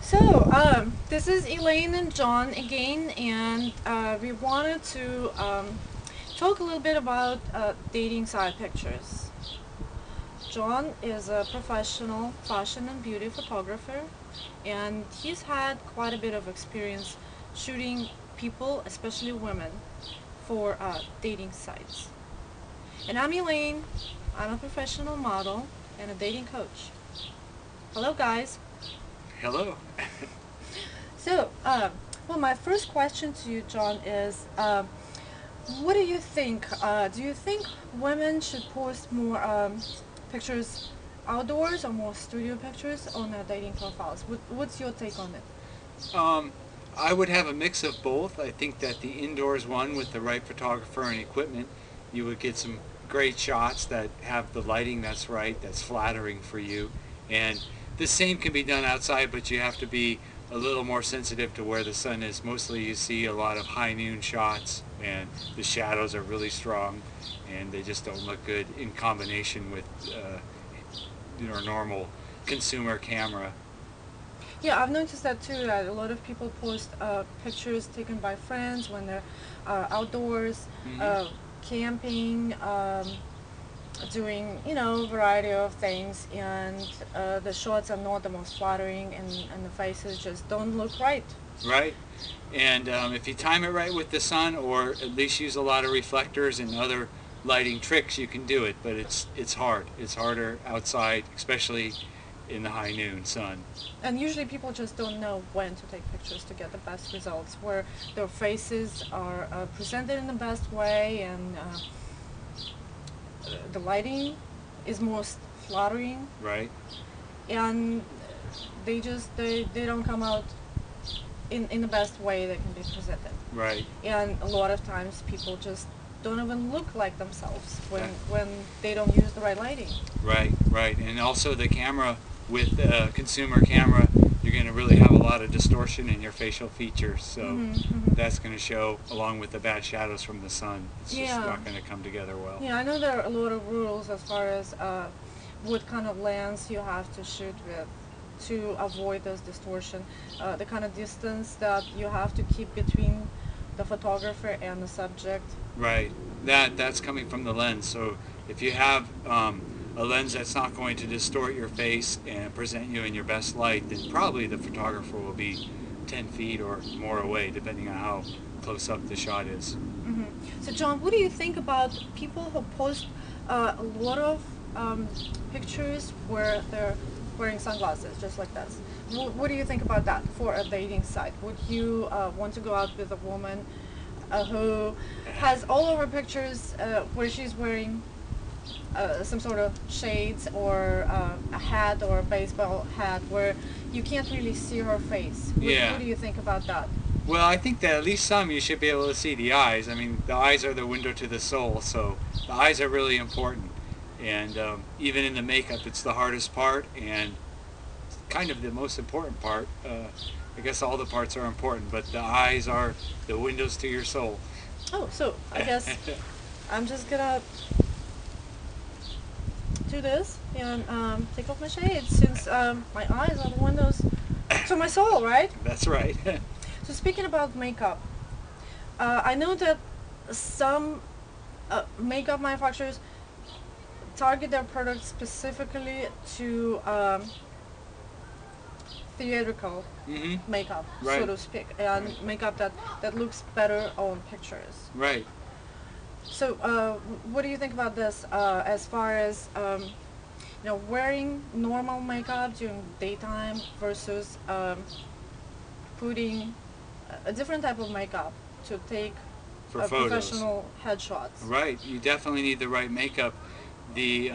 So, this is Elaine and John again, and we wanted to talk a little bit about dating side pictures. John is a professional fashion and beauty photographer, and he's had quite a bit of experience shooting people, especially women, for dating sites. And I'm Elaine. I'm a professional model and a dating coach. Hello, guys. Hello. So, well, my first question to you, John, is what do you think? Do you think women should post more pictures outdoors or more studio pictures on their dating profiles? What's your take on it? Um, I would have a mix of both. I think that the indoors one with the right photographer and equipment, you would get some great shots that have the lighting that's right, that's flattering for you. And the same can be done outside, but you have to be a little more sensitive to where the sun is. Mostly you see a lot of high noon shots and the shadows are really strong and they just don't look good in combination with your normal consumer camera. Yeah, I've noticed that too. That a lot of people post pictures taken by friends when they're outdoors, Hmm. uh, camping, doing variety of things, and the shots are not the most flattering, and the faces just don't look right. Right? And if you time it right with the sun, or at least use a lot of reflectors and other lighting tricks, you can do it. But it's hard. It's harder outside, especially in the high noon sun. And usually people just don't know when to take pictures to get the best results, where their faces are presented in the best way, and the lighting is most flattering, Right? and they don't come out in the best way that can be presented. Right. And a lot of times people just don't even look like themselves when That, when they don't use the right lighting. right. Right. And also the camera with consumer camera, you're going to really have a lot of distortion in your facial features. So that's going to show along with the bad shadows from the sun. It's just Yeah. not going to come together well. Yeah, I know there are a lot of rules as far as what kind of lens you have to shoot with to avoid this distortion. The kind of distance that you have to keep between the photographer and the subject. Right. That's coming from the lens. So if you have a lens that's not going to distort your face and present you in your best light, then probably the photographer will be 10 feet or more away, depending on how close up the shot is. So, John, what do you think about people who post a lot of pictures where they're wearing sunglasses, just like this? What do you think about that for a dating site? Would you want to go out with a woman who has all of her pictures where she's wearing some sort of shades or a hat or a baseball hat where you can't really see her face? What Yeah. do you think about that? Well, I think that at least some you should be able to see the eyes. I mean, the eyes are the window to the soul, so the eyes are really important. And even in the makeup, it's the hardest part and kind of the most important part. I guess all the parts are important, but the eyes are the windows to your soul. Oh, so I guess I'm just gonna do this and take off my shades since my eyes are the windows to my soul, right? That's right. So speaking about makeup, I know that some makeup manufacturers target their products specifically to theatrical Hmm. makeup, so Right. to speak, and Right. makeup that looks better on pictures. Right. So, what do you think about this as far as wearing normal makeup during daytime versus putting a different type of makeup to take For photos. professional headshots? Right. You definitely need the right makeup. The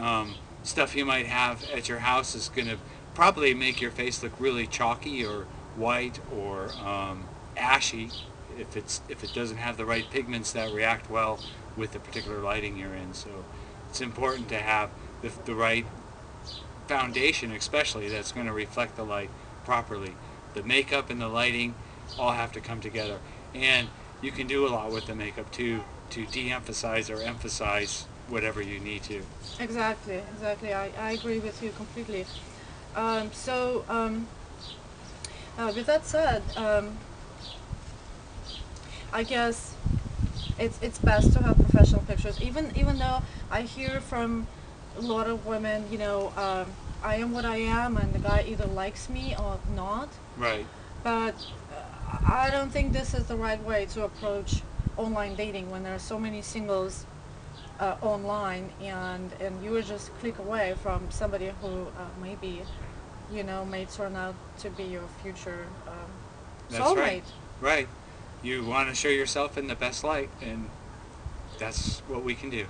stuff you might have at your house is going to probably make your face look really chalky or white or ashy if it doesn't have the right pigments that react well with the particular lighting you're in. So it's important to have the right foundation, especially that's going to reflect the light properly. The makeup and the lighting all have to come together, and you can do a lot with the makeup too to de-emphasize or emphasize whatever you need to. Exactly, exactly. I agree with you completely. With that said, I guess it's best to have professional pictures. Even though I hear from a lot of women, I am what I am, and the guy either likes me or not. Right. But I don't think this is the right way to approach online dating when there are so many singles online, and you are just a click away from somebody who maybe may turn out to be your future That's right. soulmate. Right. You want to show yourself in the best light, and that's what we can do.